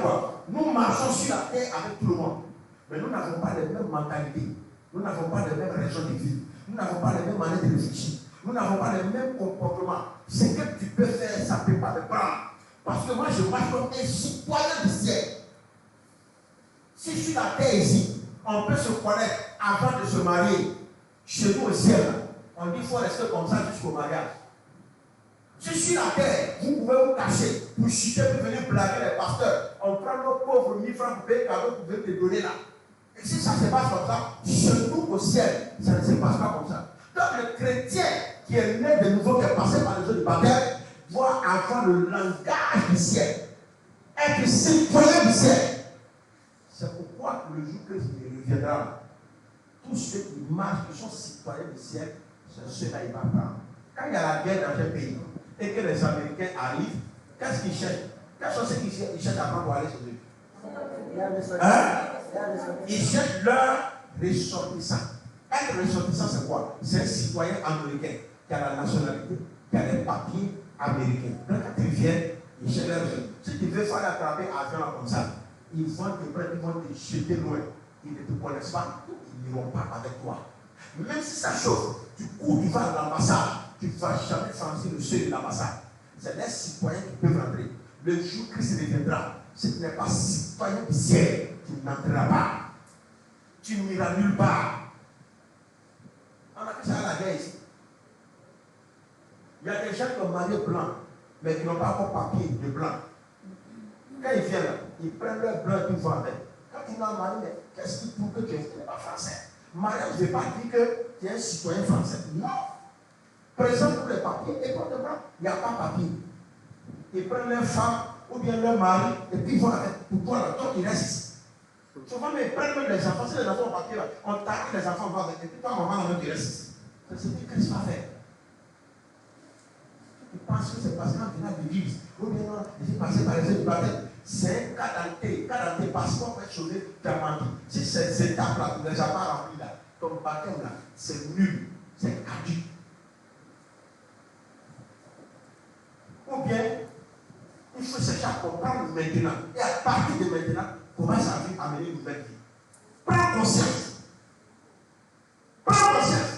quoi? Nous marchons sur la terre avec tout le monde. Mais nous n'avons pas les mêmes mentalités. Nous n'avons pas les mêmes raisons de vivre. Nous n'avons pas les mêmes manières de réfléchir. Nous n'avons pas les mêmes comportements. Ce que tu peux faire, ça ne peut pas me prendre. Parce que moi, je marche comme un citoyen du ciel. Si je suis la terre ici, on peut se connaître avant de se marier. Chez nous au ciel, on dit qu'il faut rester comme ça jusqu'au mariage. Si je suis la terre, vous pouvez vous cacher pour chuter, pour venir blaguer les pasteurs. On prend nos pauvres 1000 francs pour payer cadeau pour venir te donner là. Et si ça se passe comme ça, chez nous au ciel, ça ne se passe pas comme ça. Donc le chrétien qui est né de nouveau, qui est passé par les eaux du baptême, doit avoir le langage du ciel. Être citoyen du ciel. C'est pourquoi le jour que il reviendra, tous ceux qui marchent, qui sont citoyens du ciel, c'est ceux-là il va prendre. Quand il y a la guerre dans un pays et que les Américains arrivent, qu'est-ce qu'ils cherchent? Quels sont ceux qui cherchent à prendre pour aller chez eux? Ils cherchent leur ressortissant. Être ressortissant, c'est quoi? C'est un citoyen américain qui a la nationalité, qui a les papiers américains. Donc quand ils viennent, ils cherchent leur ressortissant. Si tu veux faire attraper argent comme ça, ils vont te prendre, ils vont te jeter loin. Ils ne te connaissent pas, ils n'iront pas avec toi. Même si ça chauffe, tu cours, tu vas à l'ambassade, tu ne vas jamais franchir le seuil de l'ambassade. C'est les citoyens qui peuvent rentrer. Le jour où Christ reviendra, si tu n'es pas citoyen du ciel, tu n'entreras pas. Tu n'iras nulle part. On a fait ça à la guerre ici. Il y a des gens qui ont marié blanc, mais qui n'ont pas encore papier de blanc. Quand ils viennent, ils prennent leur blanc et ils vont avec. Quand tu n'as marié, mais qu'est-ce qui prouve que tu n'es pas français? Mariage ne veut pas dire que tu es un citoyen français. Non. Présente pour les papiers et pour le blanc. Il n'y a pas de papier. Ils prennent leur femme ou bien leur mari et puis ils vont avec. Pour toi, là, toi, ils restent ici. Souvent, mais ils prennent même les enfants. Si les enfants ont papier, là, on t'arrête les enfants, vont avec. Et puis toi, maman, là, tu restes ici. C'est ce que Christ va faire. Tu penses que c'est parce qu'en venant de l'église, ou bien non, je suis passé par les yeux du baptême. C'est un cas dans tes passeports pour être sauvé, tu as menti. Si ces étapes-là, tu ne les as pas remplies là, ton baptême là, c'est nul, c'est caduc. Ou bien, il faut chercher à comprendre maintenant. Et à partir de maintenant, commence à vivre, à mener une nouvelle vie. Prends conscience. Prends conscience.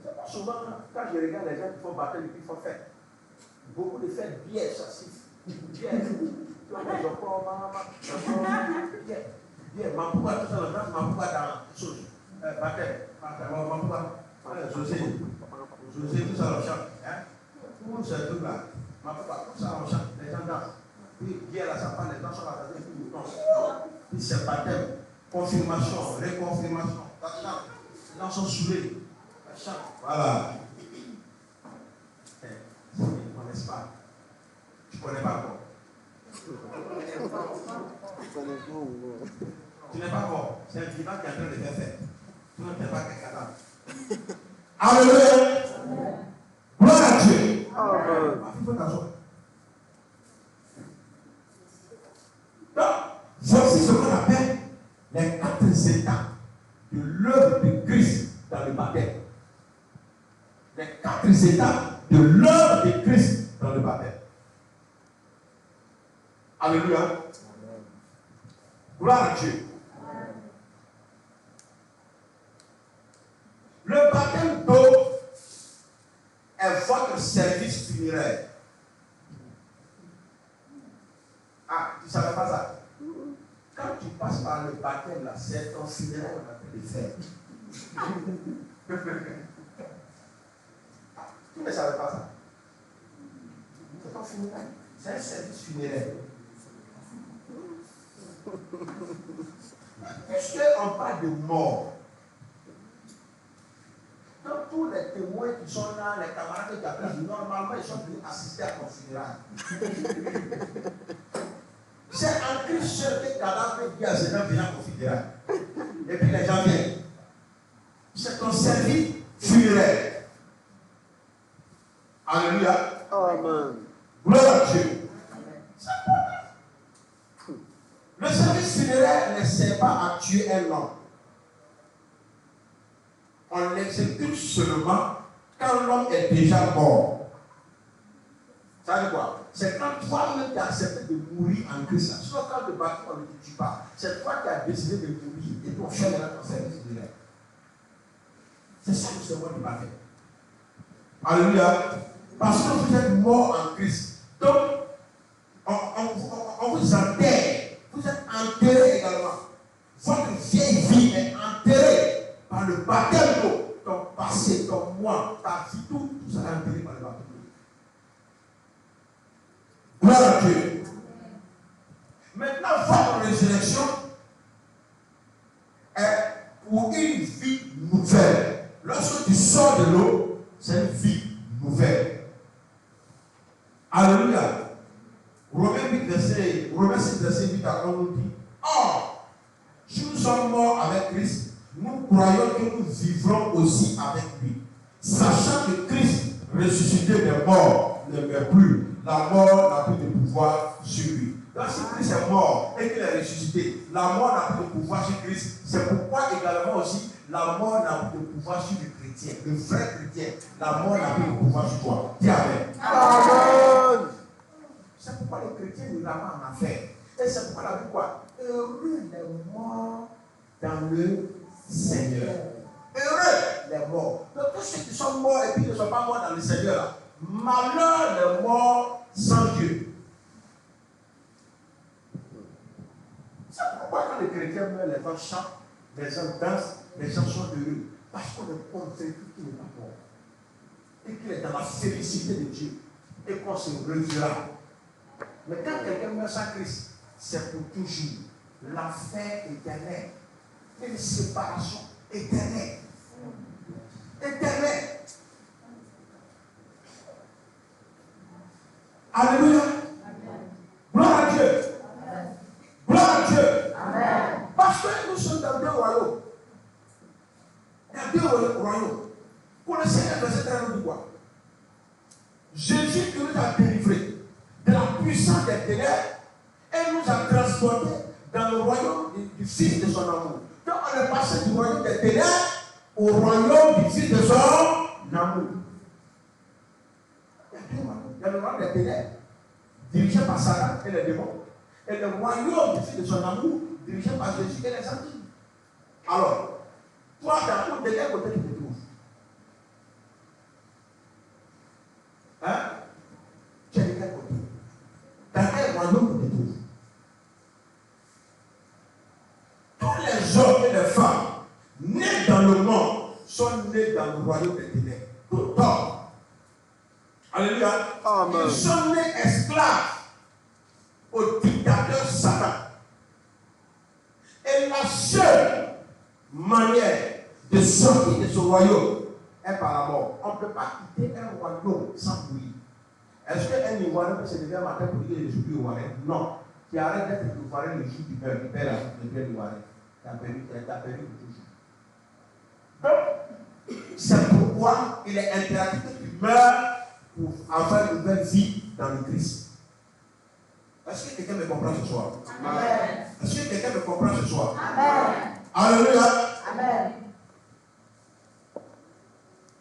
C'est pas souvent quand je regarde les gens qui font baptême et qui font fête. Beaucoup de fêtes bien chassifs. Bien. Tu vois, les enfants, bien. Ma poupa, tout ça, ma poupa dans la chose. Baptême. Ma poupa. José, tout ça, on chante. Tout ce truc-là. Ma poupa, tout ça, on chante. Les gens dansent. Puis, bien là, ça parle, les gens sont là, puis ils dansent. Puis, c'est baptême. Confirmation, réconfirmation. Les gens sont saoulés. Voilà. Ils ne connaissent pas. Tu ne connais pas encore. Tu n'es pas mort. C'est un vivant qui est en train de faire faire. Tu n'es pas quelqu'un d'autre. Alléluia. Gloire à Dieu. Il faut t'asseoir. Donc, voici ce qu'on appelle les 4 étapes de l'œuvre de Christ dans le baptême. Les 4 étapes de l'œuvre de Christ dans le baptême. Alléluia. Gloire à Dieu. Le baptême d'eau est votre service funéraire. Ah, tu ne savais pas ça? Quand tu passes par le baptême, là, c'est ton funéraire qu'on a fait de faire. Tu ne savais pas ça? C'est ton funéraire. C'est un service funéraire. Puisqu'on parle de mort, donc tous les témoins qui sont là, les camarades qui appellent, normalement ils sont venus assister à ton funérail. C'est en Christ seul que cadavre dit à ces gens viennent à ton funérail. Et puis les gens viennent. C'est ton service funéraire. Alléluia. Amen. Gloire à Dieu. Le service funéraire ne sert pas à tuer un homme. On l'exécute seulement quand l'homme est déjà mort. Ça veut dire quoi? C'est quand toi-même tu as accepté de mourir en Christ. Sinon, quand le bâtiment ne te tue pas, c'est toi qui as décidé de mourir et ton fait maintenant ton service de l'air. C'est ça le serment du baptême. Alléluia. Parce que vous êtes mort en Christ. Donc, on vous enterre. Vous êtes enterré également. Votre vieille vie est enterrée par le baptême d'eau. Ton passé, ton moi, ta vie, tout ça est enterré par le baptême d'eau. Gloire à Dieu. Maintenant, votre résurrection est pour une vie nouvelle. Lorsque tu sors de l'eau, c'est une vie nouvelle. Alléluia. Romains 6, verset 8 à 11 nous dit: Or, si nous sommes morts avec Christ, nous croyons que nous vivrons aussi avec lui. Sachant que Christ, ressuscité des morts, ne meurt plus. La mort n'a plus de pouvoir sur lui. Donc si Christ est mort et qu'il est ressuscité, la mort n'a plus de pouvoir sur Christ. C'est pourquoi également aussi, la mort n'a plus de pouvoir sur le chrétien, le vrai chrétien. La mort n'a plus de pouvoir sur toi. Dis amen. Amen. C'est pourquoi les chrétiens ne l'ont pas en affaire. Et c'est pourquoi la Bible quoi? Heureux les morts dans le Seigneur. Heureux les morts. Donc tous ceux qui sont morts et puis ne sont pas morts dans le Seigneur, là, malheur les morts sans Dieu. C'est pourquoi quand les chrétiens meurent, les gens chantent, les gens dansent, les gens sont heureux. Parce qu'on est convaincu qu'il n'est pas mort. Et qu'il est dans la félicité de Dieu. Et qu'on se relèvera. Mais quand quelqu'un meurt sans Christ, c'est pour toujours. L'enfer éternel. Une séparation éternelle. Éternelle. Alléluia. Gloire à Dieu. Gloire à Dieu. Amen. Parce que nous sommes dans deux royaumes. Il y a deux royaumes. Connaissez le verset 13 nous dit quoi? Jésus qui nous a délivrés de la puissance des ténèbres et nous a transportés dans le royaume du Fils de son amour. Donc on est passé du royaume des ténèbres au royaume du Fils de son amour. Il y a deux royaumes. Il y a le royaume des ténèbres, dirigé par Satan et les démons. Et le royaume du Fils de son amour, dirigé par Jésus et les anges. Alors, toi, de quel côté tu te trouves? Hein? Tu es de quel côté? Dans quel royaume tu te trouves? Tous les hommes et les femmes nés dans le monde sont nés dans le royaume des ténèbres. Tout homme. Alléluia. Amen. Ils sont nés esclaves au dictateur Satan. Et la seule manière de sortir de ce royaume est par la mort. On ne peut pas quitter un royaume sans mourir. Est-ce qu'un Ivoirien peut se lever un matin pour dire que je suis Ivoirien? Non. Qui arrête d'être Ivoirien le jour du père, qui perd le père Ivoirien. Tu as perdu pour toujours. Donc, c'est pourquoi il est impératif que tu meurs pour avoir une nouvelle vie dans le Christ. Est-ce que quelqu'un me comprend ce soir? Amen. Est-ce que quelqu'un me comprend ce soir? Amen. Alléluia. Amen.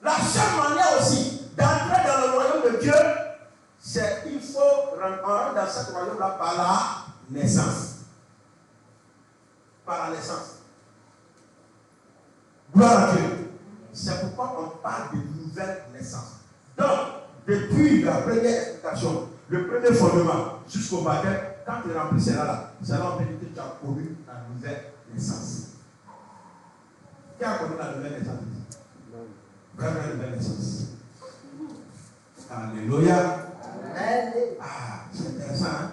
La seule manière aussi d'entrer dans le royaume de Dieu, c'est qu'il faut rentrer dans ce royaume-là par la naissance. Par la naissance. Gloire à Dieu. C'est pourquoi on parle de nouvelle naissance. Donc, depuis la première explication, le premier fondement jusqu'au baptême, quand tu remplis cela, c'est là on peut dire que tu as connu la nouvelle naissance. Qui a connu la nouvelle naissance? Vraiment la nouvelle naissance. Alléluia. Ah, c'est intéressant. Hein?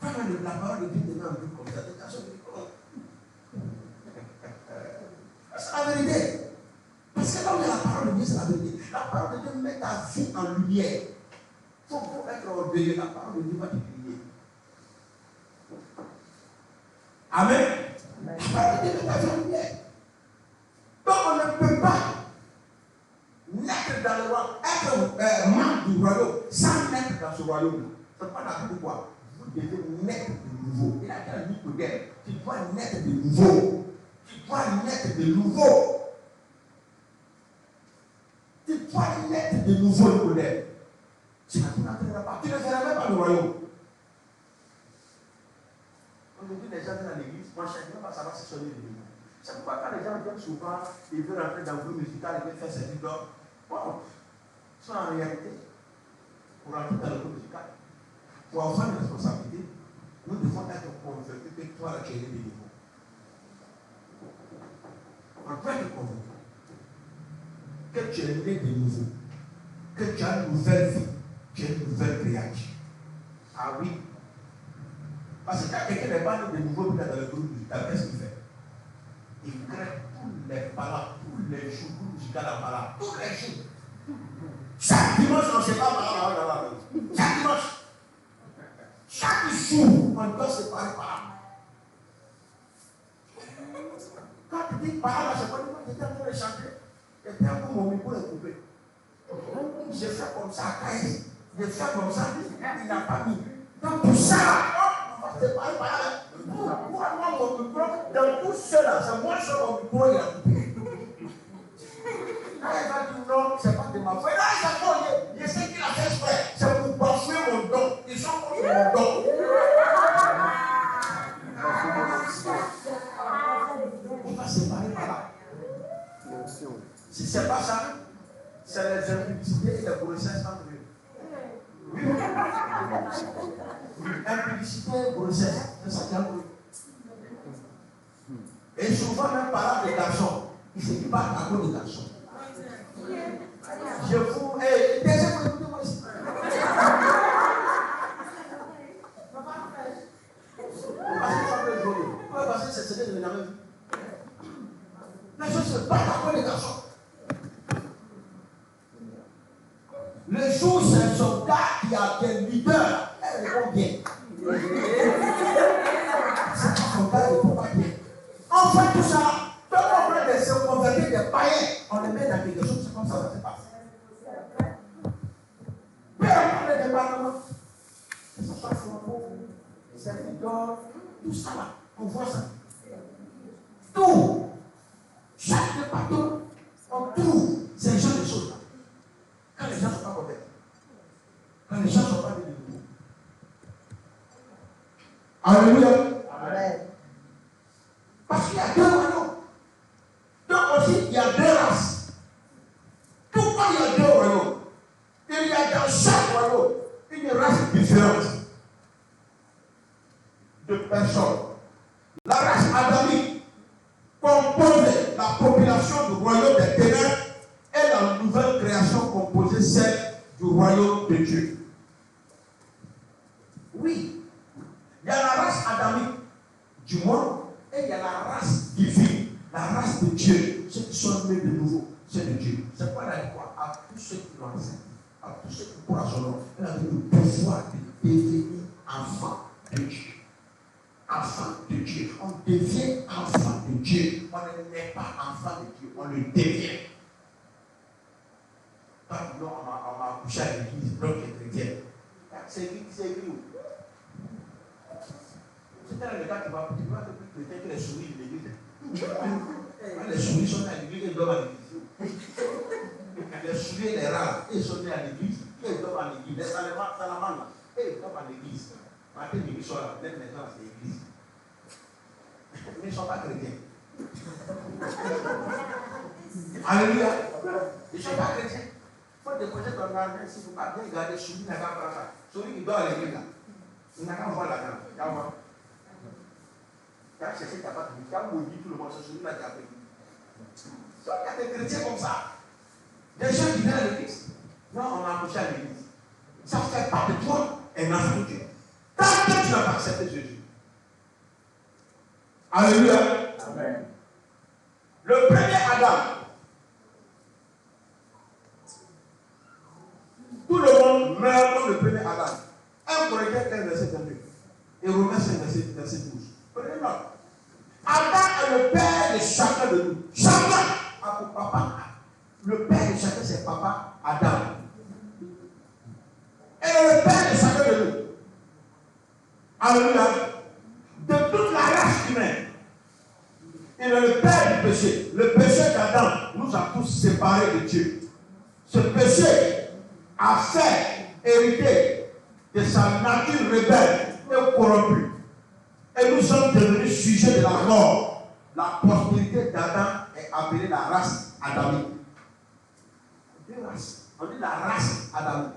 Quand la parole de Dieu devient un peu comme ça, c'est la vérité. Parce que là où il y a la parole de Dieu, c'est la vérité. La parole de Dieu met ta vie en lumière. Il faut être orgueilleux. La parole de Dieu va te briller. Amen. La parole de Dieu met ta vie en lumière. Donc on ne peut pas naître dans le royaume, être membre du royaume sans naître dans ce royaume. C'est pas la Bible quoi. Vous devez naître de nouveau. Il a dit à Nicodème, tu dois naître de nouveau. Tu dois naître de nouveau. Tu dois naître de nouveau, Nicodème. Tu n'entreras pas. Tu ne verras même pas le royaume. Aujourd'hui, les gens viennent à l'église, moi, chacun va savoir si sonner l'église. C'est pourquoi quand les gens viennent souvent, ils veulent entrer dans le groupe musical, ils veulent faire service d'or. Bon, ça en réalité, pour entrer dans le groupe musical, pour avoir une responsabilité, nous devons être convaincus que toi, là, tu es né de nouveau. On doit être convaincu que tu es né de nouveau, que tu as une nouvelle vie, tu es une nouvelle créature. Ah oui. Parce que quand quelqu'un n'est pas né de nouveau, puis dans le groupe musical, qu'est-ce qu'il fait? Il crée tous les parents, tous les jours, groupe musical à parents, tous les jours. Chaque dimanche, on ne sait pas parler. Chaque dimanche. Chaque jour, on doit se parler par là. Quand tu dis par là, c'est pas moi qui étais en train de chanter. Et puis après, mon micro est coupé. J'ai fait comme ça à Caïs. J'ai fait comme ça, il n'a pas mis. Donc pour ça, on se parle par là. Moi, mon micro, dans tout cela, c'est moi seul mon micro, il a coupé. Quand il va dire non, c'est pas de ma faute. Là, c'est bon, je sais qu'il a fait exprès. C'est pour bafouer mon don. Ils sont contre mon don. On va se parler par là. Si ce n'est pas ça, c'est les impudicités et les grossesses entre eux. Oui. Impudicité et grossesse, c'est ça qui a pris. Et souvent, même parlant des garçons, ils se disent pas à cause des garçons. Je vous. Deuxième, écoutez-moi ici. Parce que c'est ce que je n'ai jamais vu. Les choses se battent à cause des garçons. Le jour, c'est un soldat qui a des leaders, elles vont bien. C'est un soldat qui ne faut pas bien. On fait tout ça. Donc on prend des convertis, des païens, on les met dans quelque chose, c'est comme ça que ça se passe. Puis on prend les départements. Que ce soit Flambeau, Serviteur, tout ça là, on voit ça. Tout. Chaque département, on trouve ces gens de choses là. Quand les gens ne sont pas convertis, quand les gens ne sont pas de nouveau. Alléluia. Amen. Parce qu'il y a deux royaumes. Donc aussi, il y a deux races. Pourquoi il y a deux royaumes? Il y a dans chaque royaume une race différente de personnes. La race adamique compose la population du royaume des ténèbres et la nouvelle création composée celle du royaume de Dieu. Oui, il y a la race adamique du monde et il y a la race divine, la race de Dieu. Ceux qui sont nés de nouveau, c'est de Dieu. C'est quoi la quoi? À tous ceux qui l'ont accepté, à tous ceux qui croient son nom, elle a donné le pouvoir de devenir enfant de Dieu. Enfant de Dieu. On devient enfant de Dieu. On ne n'est pas enfant de Dieu, on le devient. Quand on m'a accouché à l'église, donc les chrétiens. C'est écrit où? C'est le gars qui va plus chrétien que les souris de l'église. Quand les souris sont à l'église, ils doivent à l'église. Les souris et les rats, ils sont à l'église, ils doivent à l'église. Les salamandres, ils doivent à l'église. Matin, ils sont là, même maintenant, c'est l'église. Mais ils ne sont pas chrétiens. Alléluia. Ils ne sont pas chrétiens. Il faut déposer ton argent si vous ne pouvez pas bien garder souris, n'a qu'à faire ça. Souris qui dort à l'église là. Il n'a qu'à voir là-dedans. Il y a voir. Quand c'est ce qui n'a pas de vie, quand vous dites tout le monde, c'est celui-là qui a pris. Donc il y a des chrétiens comme ça. Des gens qui viennent à l'église. Non, on m'a accouché à l'église. Ça ne fait pas de toi un enfant de Dieu. Tant que tu n'as pas accepté Jésus. Alléluia. Amen. Le premier Adam. Tout le monde meurt comme le premier Adam. 1 Corinthiens 15, verset 22. Et Romains 5, verset 12. Prenez note. Adam est le père de chacun de nous. Chacun a pour papa. Le père de chacun, c'est papa Adam. Et le père de chacun de nous. Alléluia. De toute la race humaine. Il est le père du péché. Le péché d'Adam nous a tous séparés de Dieu. Ce péché a fait hérité de sa nature rebelle et corrompue. Et nous sommes devenus sujets de la mort. La postérité d'Adam est appelée la race adamique. Deux races. On dit la race adamique.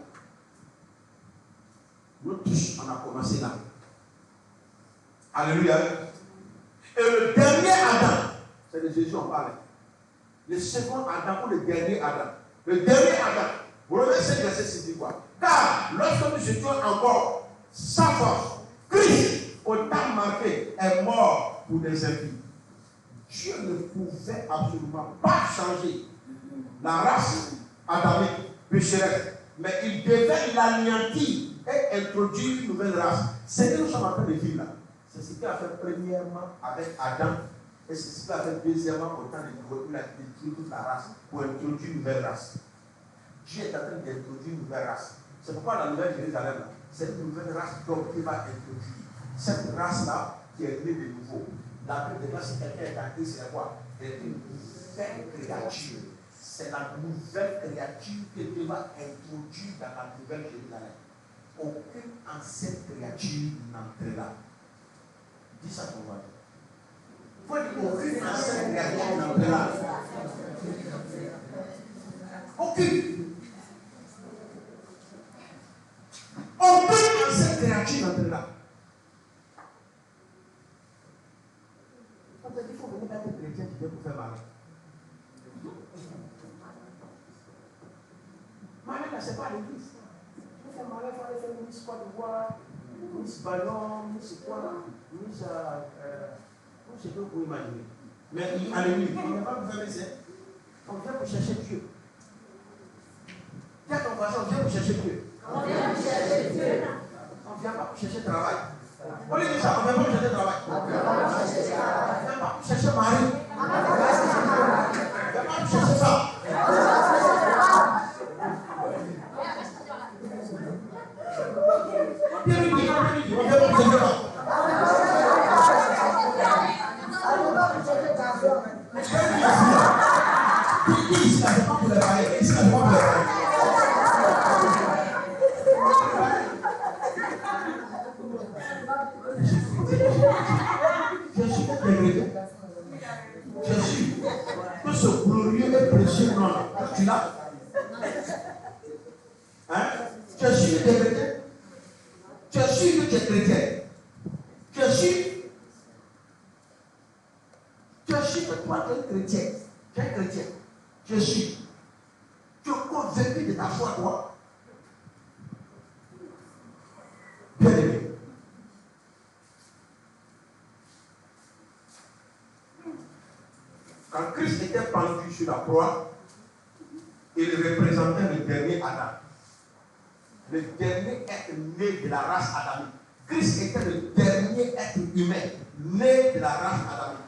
Nous tous, on a commencé là. Alléluia. Et le dernier Adam, c'est de Jésus on parle. Le second Adam ou le dernier Adam. Le dernier Adam. Vous revenez ce verset, c'est dit quoi? Car lorsque nous étions encore sans force, Christ, au temps marqué, est mort pour des impies. Dieu ne pouvait absolument pas changer la race adamique pécheresse, mais il devait l'anéantir et introduire une nouvelle race. C'est ce que nous sommes en train de vivre là. C'est ce qu'il a fait premièrement avec Adam et c'est ce qu'il a fait deuxièmement au temps de Noé. Il a détruit toute la race pour introduire une nouvelle race. Dieu est en train d'introduire une nouvelle race. C'est pourquoi la nouvelle Jérusalem, c'est une nouvelle race d'hommes qui va introduire. Cette race-là qui est née de nouveau. La Bible dit si quelqu'un est en Christ, c'est quoi? Elle est une nouvelle créature. C'est la nouvelle créature que Dieu va introduire dans la nouvelle Jérusalem. Aucune ancienne créature n'entrera. Dis ça pour moi. Il faut dire aucune ancienne créature n'entrera. Aucune. Aucune ancienne créature n'entrera. Il faut venir être chrétien qui vient pour faire mal. Malin, là, c'est pas l'église. Il faut faire mal, il faut aller faire Miss Côte d'Ivoire, Miss Ballon, Miss quoi, Miss. Je ne sais pas vous imaginer. Mais alléluia, on ne va pas vous faire ça. On vient pour chercher Dieu. Dis à ton voisin, on vient pour chercher Dieu. On vient pour chercher Dieu. On ne vient pas pour chercher travail. On lui dit ça, on ne vient pas pour chercher travail. On ne vient pas pour chercher mari. On ne vient pas pour chercher ça. On vient pour chercher ça. Ici, là, c'est pas pour les parler. Ici, là, c'est pas pour les parler. Jésus est regretté. Jésus, que ce glorieux et précieux nom, tu l'as. Hein? Jésus est regretté. Jésus est chrétien. Jésus, que toi, tu es chrétien. Tu es chrétien. Jésus, tu es convaincu de ta foi, toi. Bien aimé. Quand Christ était pendu sur la croix, il représentait le dernier Adam. Le dernier être né de la race adamique. Christ était le dernier être humain né de la race adamique.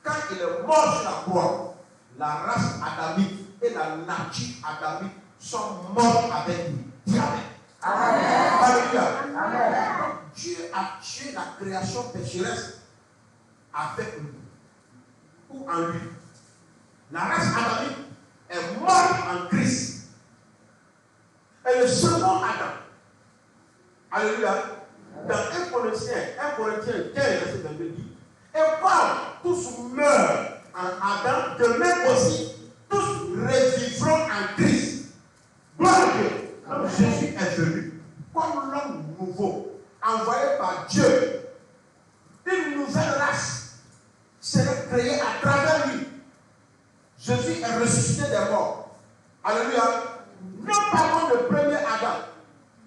Quand il est mort sur la croix, la race adamique et la nature adamique sont morts avec lui. Dis Amen. Alléluia. Amen. Dieu a tué la création pécheresse avec lui. Ou en lui. La race adamique est morte en Christ. Et le second Adam, alléluia, dans 1 Corinthiens 15, verset 22 dit, et comme tous meurent en Adam, de même aussi, tous revivront en Christ. Gloire à Dieu. Comme Jésus est venu, comme l'homme nouveau, envoyé par Dieu, une nouvelle race serait créée à travers lui. Jésus est ressuscité des morts. Alléluia. Non pas comme le premier Adam,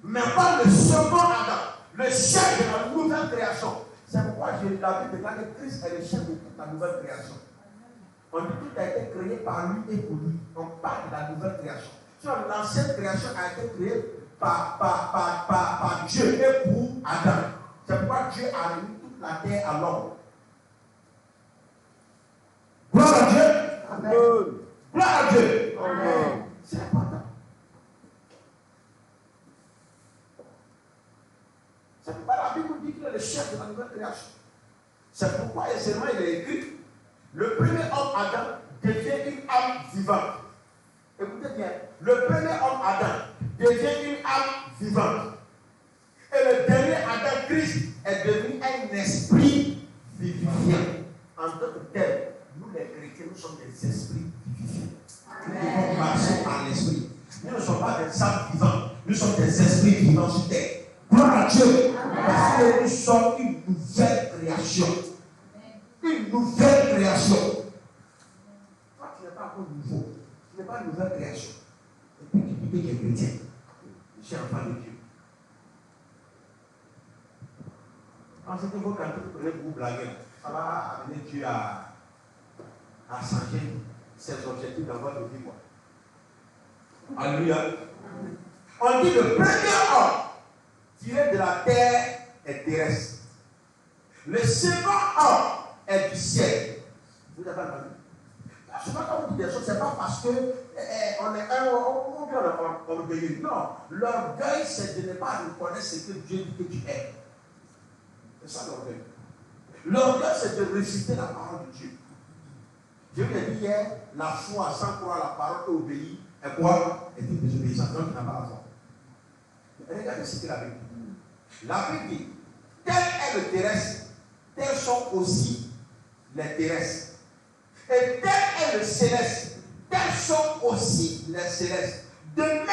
mais comme le second Adam, le chef de la nouvelle création. C'est pourquoi la Bible déclare que Christ est le chef de toute la nouvelle création. On dit tout a été créé par lui et pour lui. On parle de la nouvelle création. L'ancienne création a été créée par Dieu et pour Adam. C'est pourquoi Dieu a remis toute la terre à l'homme. Gloire à Dieu. Amen. Gloire à Dieu. Amen. C'est important. C'est pourquoi la Bible dit qu'il est le chef de la nouvelle création. C'est pourquoi seulement il est écrit, le premier homme Adam devient une âme vivante. Écoutez bien, le premier homme Adam devient une âme vivante. Et le dernier Adam, Christ, est devenu un esprit vivifiant. En tant que tel, nous les chrétiens, nous sommes des esprits vivifiants. Nous devons marcher par l'esprit. Nous ne sommes pas des âmes vivantes, nous sommes des esprits vivants sur terre. Gloire à Dieu. Parce que nous sommes une nouvelle création. Une nouvelle création. Toi, tu n'es pas encore nouveau. Tu n'es pas une nouvelle création. Et puis tu dis que tu es chrétien. Je suis enfant de Dieu. En ce niveau, quand vous prenez pour vous blaguer, ça va amener Dieu à changer ses objectifs dans votre vie. Quoi. Alléluia. On dit le premier homme tiré de la terre est terrestre. Le second homme est du ciel. Vous avez entendu? Souvent, quand on dit des choses, ce n'est pas parce qu'on on obéit. Non. L'orgueil, c'est de ne pas reconnaître ce que Dieu dit que tu es. C'est ça l'orgueil. L'orgueil, c'est de réciter la parole de Dieu. Dieu lui a dit hier, la foi sans croire la parole et obéir est quoi? Est une désobéissance. Donc, tu n'as pas la foi. Regardez ce que la Bible dit. La Bible dit, tel est le terrestre, tels sont aussi les terrestres. Et tel est le céleste, tels sont aussi les célestes. De même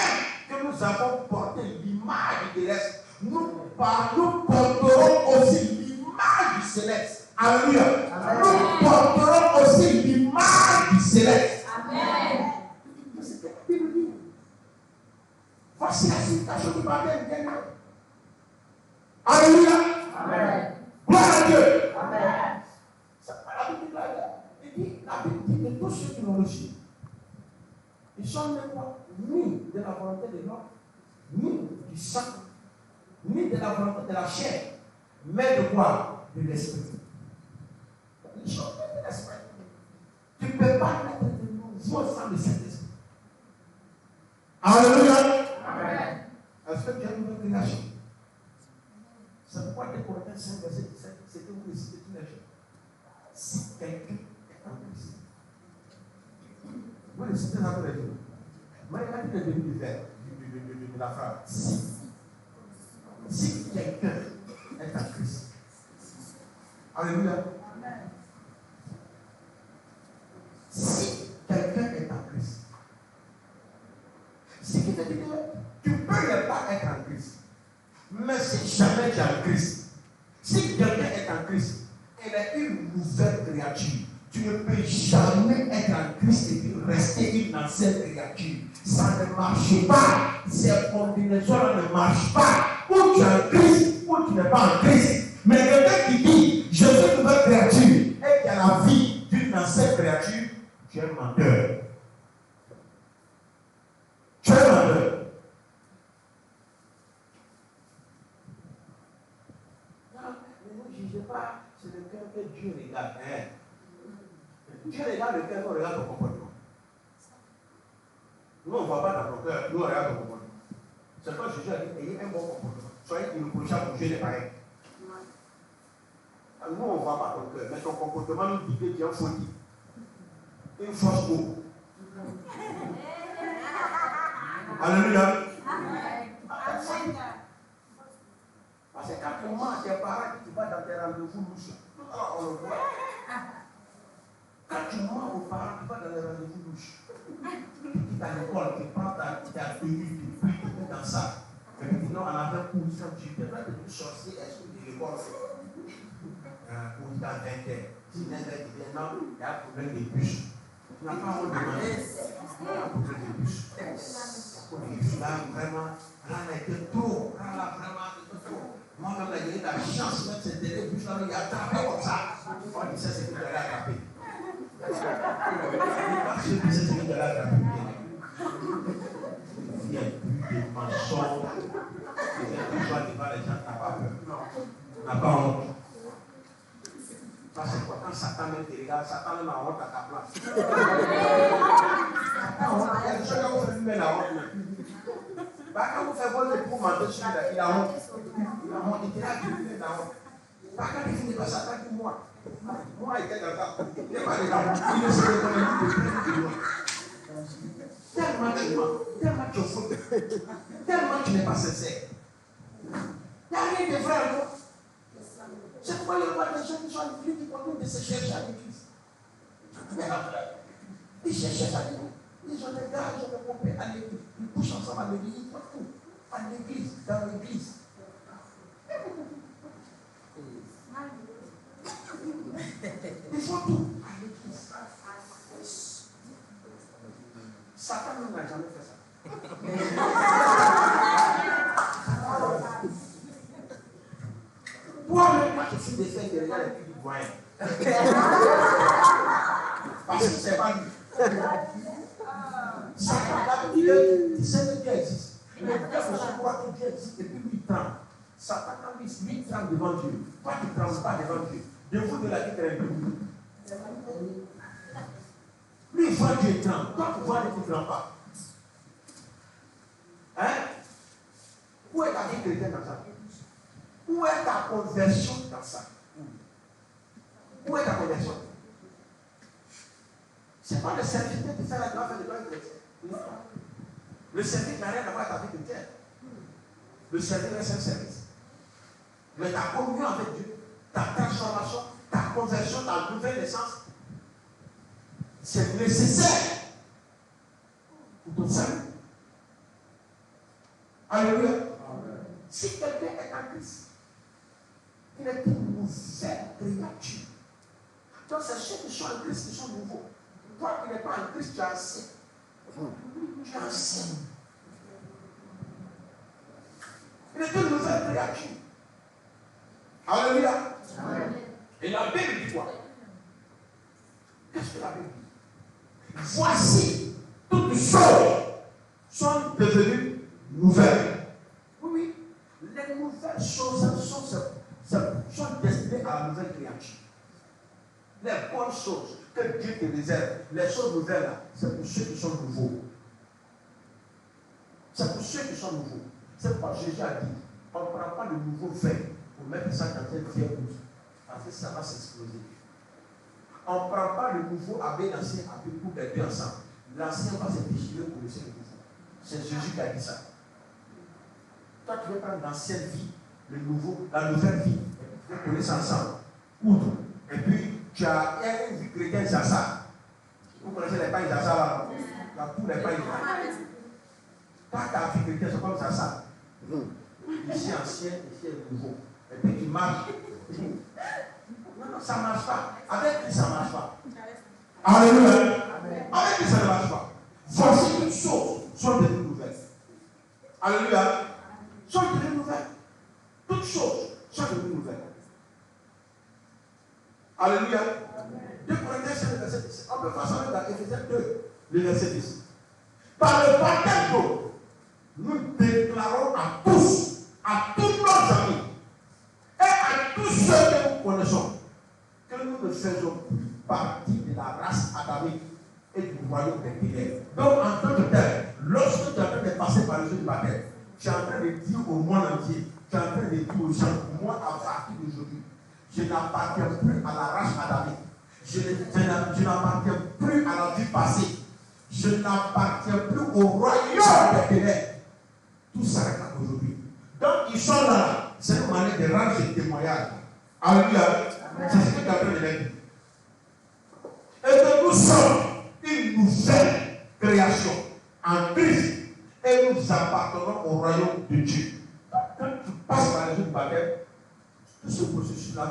que nous avons porté l'image du terrestre, nous porterons aussi l'image du céleste. Alléluia. Nous porterons aussi l'image du céleste. Amen. C'est ce que la Bible dit. Voici la signification du baptême d'éternel. Alléluia. Amen. Gloire à Dieu. Amen. C'est pas la Bible là. La Bible dit que tous ceux qui l'ont reçu, ils sont même pas ni de la volonté de l'homme, ni du sang, ni de la volonté de la chair, mais de quoi? De l'esprit. Ils sont de l'esprit. Tu ne peux pas mettre de nouveau sans le Saint-Esprit. Alléluia. Amen. Est-ce que tu as une nouvelle création? C'est pourquoi des Corinthiens 5, verset 17, c'est que vous récitez tous les jours. Si quelqu'un est en Christ, vous récitez ça tous les jours. Mais il a dit le début du verbe, de la phrase. Si quelqu'un est en Christ. Alléluia. Amen. Si quelqu'un est en Christ, ce qui veut dire que tu peux ne pas être en Christ. Mais si jamais tu es en Christ, si quelqu'un est en Christ, il est une nouvelle créature. Tu ne peux jamais être en Christ et puis rester une ancienne créature. Ça ne marche pas. Ces combinaisons ne marchent pas. Ou tu es en Christ, ou tu n'es pas en Christ. Mais quelqu'un qui dit, je suis une nouvelle créature, et qui a la vie d'une ancienne créature, tu es un menteur. Tu es un menteur. Ne jugez pas, c'est le cœur que Dieu regarde. Dieu regarde le cœur, on regarde ton comportement. Nous, on ne voit pas dans ton cœur, nous, on regarde ton comportement. C'est quand Jésus a dit, ayez un bon comportement. Soyez irréprochable pour Dieu les pareils. Nous, on ne voit pas ton cœur, mais ton comportement nous dit que tu es un folie. Une fausse peau. Alléluia. Parce que quand tu manges tes parents, tu vas dans tes rendez-vous louches. Alors on le voit. Quand tu mens aux parents, tu vas dans les rendez-vous louches. Tu quittes à l'école, tu prends ta tenue, tu pries, tu mets dans ça. Et puis non, on avait cours, tu devrais devenir sorcier, est-ce que tu l'école ou dans 20 ans. Si l'un dit non, il y a un problème de bus. Tu n'as pas honte de demander. Il y a un problème de bus. Là, vraiment, là, on a été trop. Là, vraiment, trop. Moi-même, j'ai eu la chance, même cette télé, bus là, il y a attrapé comme ça. On dit ça, c'est que tu allais attraper. Parce que c'est ce que tu allais attraper. Il y a plus de mensonges. Il y a toujours devant les gens, tu n'as pas peur. Tu n'as pas honte. Parce que quand Satan même te regarde, Satan même a honte à ta place. Il y a des choses quand vous faites même la honte. Quand vous faites votre époux mentir sur lui, il a honte. Il a honte, il a dit la honte. Quand il finit par Satan, dit moi. Moi, il était dans ça. Il n'est pas dedans. Il ne se reconnaît plus de moi. Tellement tu mens, tellement tu fous, tellement tu n'es pas sincère. Il n'y a rien de vrai à toi. C'est pourquoi il y a des gens qui sont à l'église qui continuent de se chercher à l'église. Mais après, ils cherchent à l'église. Ils ont des gars, ils ont des copains à l'église. Ils couchent ensemble à l'église, ils font tout. À l'église, dans l'église. Ils font tout à l'église. Satan n'a jamais fait ça. Toi-même, quand tu fais des faits derrière les publics voyants, parce que c'est pas lui. Satan, il sait que Dieu existe. Le diable se croit que Dieu existe et puis lui il tremble. Satan, lui il tremble devant Dieu. Toi, tu ne trembles pas devant Dieu. Debout de la vie très bien. Lui, il voit Dieu tremble. Toi, tu vois Dieu qui ne tremble pas. Hein? Où est ta vie chrétienne dans ça? Où est ta conversion dans ça? Où est ta conversion? Ce n'est pas le service que tu fais là, tu vas faire de toi un chrétien. Non. Le service n'a rien à voir avec ta vie chrétienne. Le service reste un service. Mais ta communion avec Dieu, ta transformation, ta conversion, ta nouvelle naissance, c'est nécessaire pour ton salut. Alléluia. Si quelqu'un est en Christ, il est une nouvelle créature. Donc c'est ceux qui sont en Christ qui sont nouveaux. Toi qui n'es pas en Christ, tu es ancien. Tu es ancien. Il est une nouvelle créature. Alléluia. Et la Bible dit quoi? Qu'est-ce que la Bible dit? Voici, toutes choses sont devenues nouvelles. Oui, les nouvelles choses sont destinées à la nouvelle créature. Les bonnes choses que Dieu te réserve, les choses nouvelles là, c'est pour ceux qui sont nouveaux. C'est pour ceux qui sont nouveaux. C'est pourquoi Jésus a dit, on ne prend pas le nouveau vin pour mettre ça dans un vieil outil. Parce que ça va s'exploser. On ne prend pas le nouveau habit l'ancien habit pour les deux ensemble. L'ancien va se déchirer pour laisser le nouveau. C'est Jésus qui a dit ça. Toi, tu veux prendre l'ancienne vie, le nouveau, la nouvelle vie, et puis tu laisses ensemble. Outre. Et puis, tu as une vie chrétienne, c'est ça. Vous connaissez les pailles d'Assa là? La poule, les pailles d'Assa. Toi, ta vie chrétienne, c'est comme ça. Ici ancien, ici est nouveau. Et puis tu marches. Non, ça ne marche pas. Avec qui ça ne marche pas? Alléluia. Avec qui ça ne marche pas? Voici toutes choses sont devenues nouvelles. Alléluia. Sont devenues nouvelles. Toutes choses sont devenues nouvelles. Alléluia. 2 Corinthiens 5, verset 10. On peut faire ça même dans Éphésiens 2, le verset 10. Par le baptême d'eau, nous déclarons à tous nos amis et à tous ceux que nous connaissons que nous ne faisons plus partie de la race adamique et du royaume des ténèbres. Donc, en tant que tel, lorsque tu es en train de passer par le jeu du baptême, tu es en train de dire au monde entier, tu es en train de dire aux gens, moi, à partir d'aujourd'hui, je n'appartiens plus à la race adamique. Je n'appartiens plus à la vie passée. Je n'appartiens plus au royaume des ténèbres. Tout s'arrête là aujourd'hui. Donc, ils sont là. C'est une manière de rendre ce témoignage. Alléluia. C'est ce que tu as fait de dire. Et que nous sommes une nouvelle création en Christ. Et nous appartenons au royaume de Dieu. Quand tu passes par les jeux du baptême, tout ce processus-là,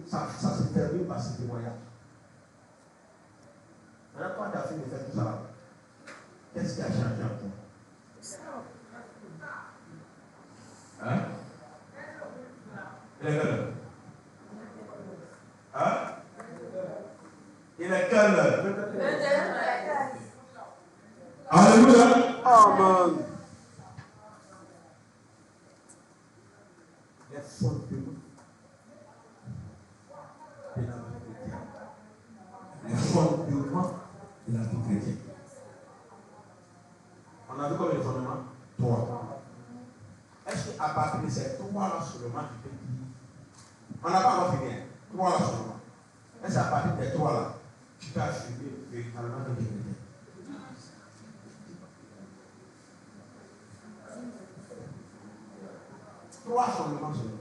ça se termine par ce témoignage. Maintenant, quand tu as fini de faire tout ça là, qu'est-ce qui a changé en toi? Hein? Il est quelle heure? Hein? Il est quelle heure? Alléluia. Amen. Les fondements de la vie chrétienne. Les fondements de la vie chrétienne. On a vu comme les fondements? 3. Est-ce qu'à partir de ces 3 là seulement tu peux dire? On n'a pas encore fini. 3 là seulement. Est-ce qu'à partir des 3 là, tu peux assumer véritablement que tu es chrétien? 3 fondements seulement.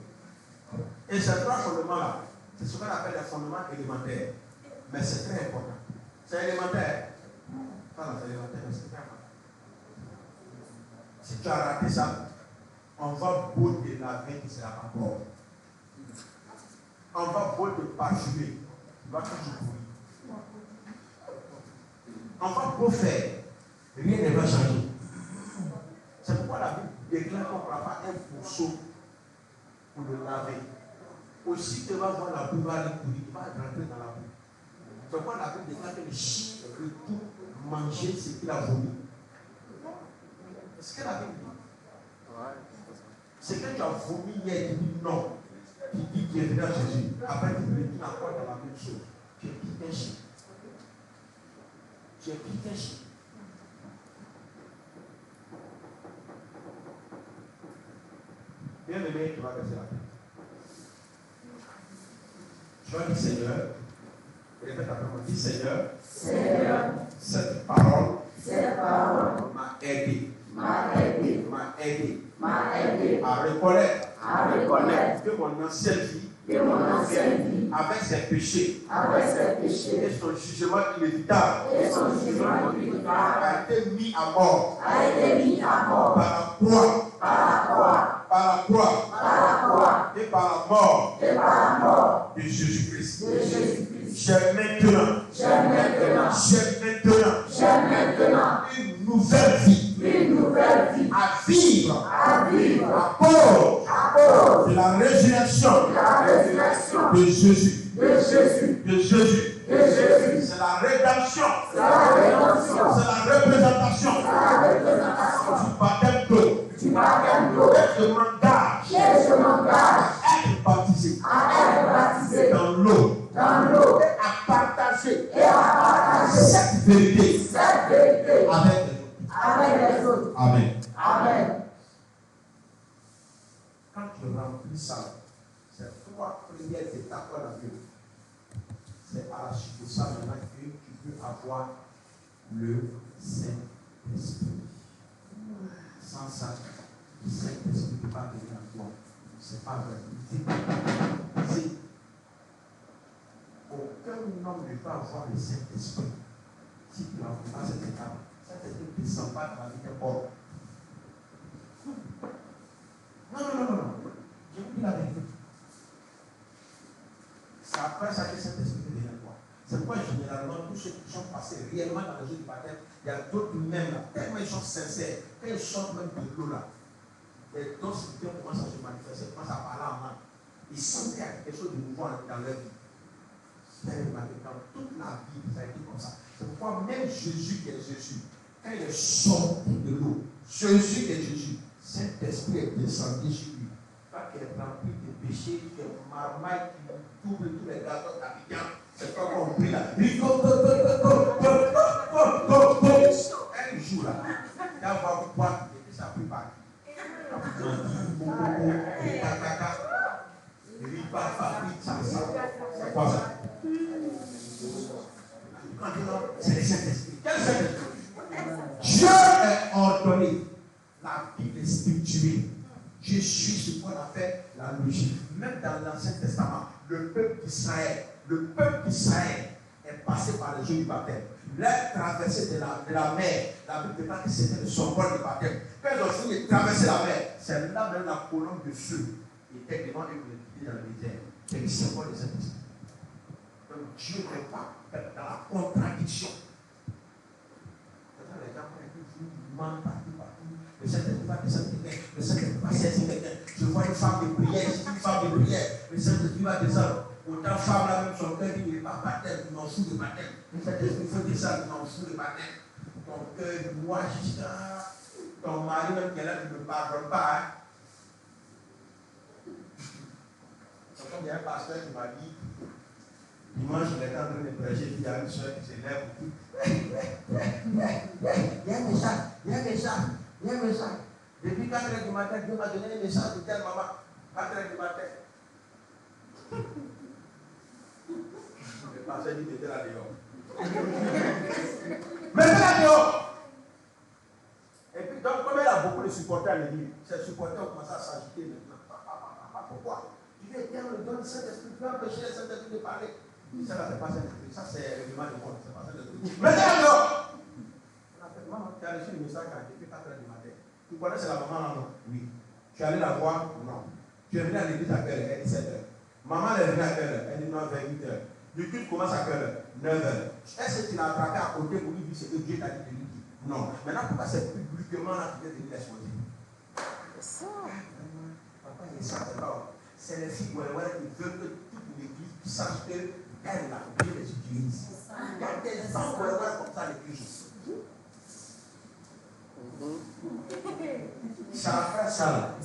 Et ces 3 fondements-là, c'est ce qu'on appelle les fondements élémentaires. Mais c'est très important. C'est élémentaire. Enfin, c'est élémentaire, mais c'est très important. Si tu as raté ça, on va beau te laver, tu ne seras pas mort. On va beau te parfumer, tu vas toujours courir. On va beau faire, rien ne va changer. C'est pourquoi la Bible déclare qu'on ne prend pas un pourceau pour le laver. Aussi, tu vas voir la boue, va aller courir, il va rentrer dans la boue. C'est pourquoi la Bible déclare que le chien retourne manger ce qu'il a vomi. C'est ce que la Bible dit. C'est que tu as vomi hier, tu dis non. Tu dis que tu es venu à Jésus. Après, tu retournes encore dans la même chose. Tu es pire qu'un chien. Tu es pire qu'un chien. Bien aimé, tu vas baisser la tête. Tu vas dire Seigneur, répète après moi, dis Seigneur, cette parole m'a aidé à reconnaître que mon ancienne vie, avec ses péchés, et son jugement inévitable, a été mis à mort par la croix et par la mort de Jésus-Christ. J'ai maintenant une nouvelle vie à vivre à cause de la résurrection de Jésus. C'est la rédemption. C'est la représentation du baptême d'eau. Et je m'engage à être baptisé dans l'eau. Et à partager cette vérité avec les autres. Amen. Quand tu remplis ça, c'est 3 premières étapes dans la vie. C'est à la suite de ça maintenant que tu peux avoir le Saint-Esprit. Sans ça, le Saint-Esprit ne peut pas venir à toi. C'est pas vrai. C'est aucun homme ne peut avoir le Saint-Esprit si tu n'as pas cette étape. Cette étape ne descend pas dans la vie de corps. Non. Je vous dis la vérité. C'est après ça que cet esprit devient quoi. C'est pourquoi généralement tous ceux qui sont passés réellement dans le jeu du baptême, il y a d'autres même là, tellement ils sont sincères, quand ils sortent même de l'eau là, les dons spirituels commencent à se manifester, commencent à parler en langue. Ils sentent qu'il y a quelque chose de nouveau dans leur vie. C'est dans toute la Bible, ça a été comme ça. C'est pourquoi même Jésus qui est Jésus, quand il est sorti de l'eau, Jésus qui est Jésus, Saint-Esprit est descendu sur lui. Pas qu'il est rempli de péchés, qu'il est marmaille, qu'il double tous les gâteaux d'habitants. C'est pas compris là. Un jour là, il va voir quoi, et puis ça a pris par c'est quoi ça? C'est le Saint-Esprit. Quel Saint-Esprit? Dieu est ordonné. La Bible est spirituelle. Je suis ce qu'on appelle la logique. Même dans l'Ancien Testament, le peuple d'Israël est passé par le jeu du baptême. La traversée de la mer, la Bible déclare que c'était le symbole du baptême. Quand ils ont fini de traverser la mer, c'est là même la colonne de feu était devant eux pour les dans le désert. C'est le symbole de cet esprit. Donc Dieu n'est pas dans la contradiction. Les gens mentent partout. Le Saint-Esprit va descendre quelqu'un, le Saint-Esprit va saisir quelqu'un. Je vois une femme de prière, le Saint-Esprit va descendre. Autant femme là même son cœur dit il n'est pas baptême, il m'en fout de baptême. Le Saint-Esprit faut dire ça, il m'en fout de baptême. Ton cœur, moi jusqu'à ton mari même qui est là ne me pardonne pas. Hein. C'est comme il y a un pasteur qui m'a dit, dimanche il était en train de prêcher, il y a une soeur qui s'élève. Il y a un message. Depuis 4h du matin, Dieu m'a donné un message de telle maman. 4h du matin. Le pasteur dit mettez la dehors. Mettez la dehors. Et puis, donc, comme elle a beaucoup de supporters à l'église, ces supporters ont commencé à s'agiter maintenant. donne le Saint-Esprit, tu vas empêcher le Saint-Esprit de parler. Ça, là, c'est pas Saint-Esprit. Ça, c'est le règlement du monde. C'est pas Saint-Esprit. Mais c'est alors. Maman, tu as reçu le message quand il était 4 h du matin. Tu connais c'est la maman là, non? Oui. Tu es allé la voir? Non. Tu es venu à l'église à quelle heure? Elle dit 7 h. Maman elle est venue à quelle heure? Elle dit non, vers 8 h. Le culte commence à quelle heure? 9 h. Est-ce que tu l'as attrapé à côté pour lui dire ce que Dieu t'a dit de lui dire? Non. Maintenant, pourquoi c'est publiquement là que tu viens de lui exposer? C'est ça. Papa, il est ça, c'est les filles qui veulent que toute l'église sache qu'elle là, Dieu les utilise. Il y a des gens comme ça l'église. C'est après ça là.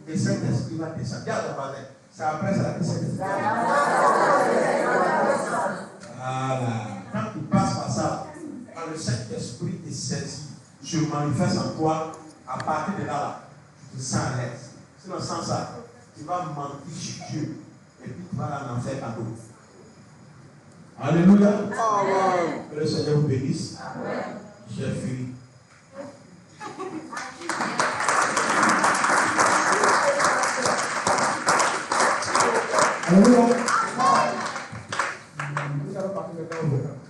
Et Saint-Esprit va descendre. Regarde ton voisin. C'est après ça que Saint-Esprit va descendre. Voilà. Quand tu passes par ça, quand le Saint-Esprit te saisit, se manifeste en toi, à partir de là, tu te sens à l'aise. Sinon, sans ça, tu vas mentir sur Dieu. Et puis tu vas aller en enfer tantôt. Alléluia. Amen. Que le Seigneur vous bénisse. Amen. J'ai fini. Alléluia. Nous allons partir maintenant au